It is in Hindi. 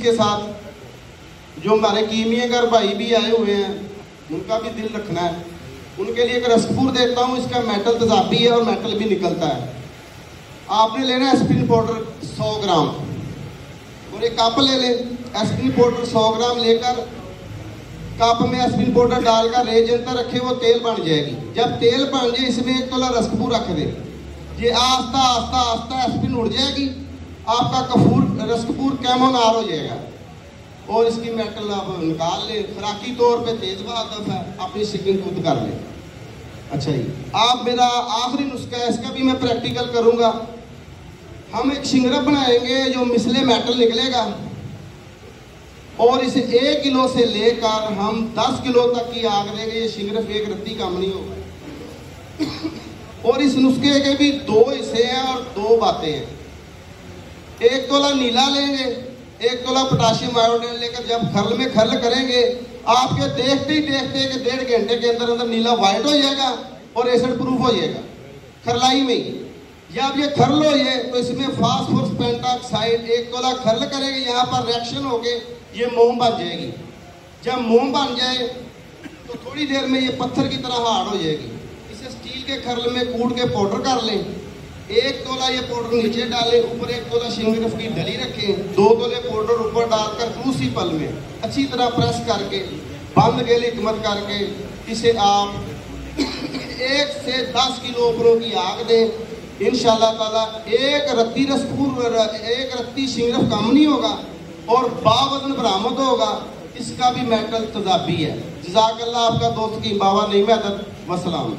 इसके साथ जो हमारे कीमियागर भाई भी आए हुए हैं उनका भी दिल रखना है, उनके लिए एक रसकूर देता हूँ। इसका मेटल तेजाबी है और मेटल भी निकलता है। आपने लेना है एस्पिरिन पाउडर 100 ग्राम और एक कप ले लें। एस्पिरिन पाउडर 100 ग्राम लेकर कप में एस्पिरिन पाउडर डालकर रेज अंतर रखे, वो तेल बन जाएगी। जब तेल बन जाए इसमें 1 तोला रसकूर रख दे। ये आस्ता आस्ता आस्ता एस्पिरिन उड़ जाएगी, आपका कपूर रसकपूर कैमोनार हो जाएगा और इसकी मेटल आप निकाल लें। खुराकी तौर पे तेजवा हदफ है, अपनी सिकिंग खुद कर लें। अच्छा जी, आप मेरा आखिरी नुस्खा है, इसका भी मैं प्रैक्टिकल करूँगा। हम एक शिंगरफ बनाएंगे जो मिसले मेटल निकलेगा और इसे 1 किलो से लेकर हम 10 किलो तक की आग देंगे। ये शिंगरफ एक रत्ती कम नहीं होगा। और इस नुस्खे के भी 2 हिस्से हैं और 2 बातें हैं। 1 तोला नीला लेंगे, 1 तोला पोटाशियम आयोडाइड लेकर जब खर्ल में खर्ल करेंगे, आपके देखते ही देखते कि 1.5 घंटे के अंदर अंदर नीला वाइट हो जाएगा और एसिड प्रूफ हो जाएगा खरलाई में ही। जब ये खर्ल हो जाए तो इसमें फास्फोरस पेंटाऑक्साइड 1 तोला खर्ल करेंगे, यहाँ पर रिएक्शन होके ये मोम बन जाएगी। जब मोम बन जाए तो थोड़ी देर में ये पत्थर की तरह हार्ड हो जाएगी। इसे स्टील के खर्ल में कूट के पाउडर कर लें। 1 तोला ये पाउडर नीचे डालें, ऊपर 1 तोला शिंगरफ की डली रखें। 2 तोले पाउडर ऊपर डालकर क्रूसिबल में अच्छी तरह प्रेस करके बंद गेली हिकमत करके इसे आप 1 से 10 किलो ऊपरों की आग दें। इंशाअल्लाह ताला एक रत्ती रसकूर, एक रत्ती शिंगरफ कम नहीं होगा और बावजन बरामद होगा। इसका भी मेटल तजाबी है। जज़ाकल्लाह, आपका दोस्त की बाबा नहीं मैं वसलाम।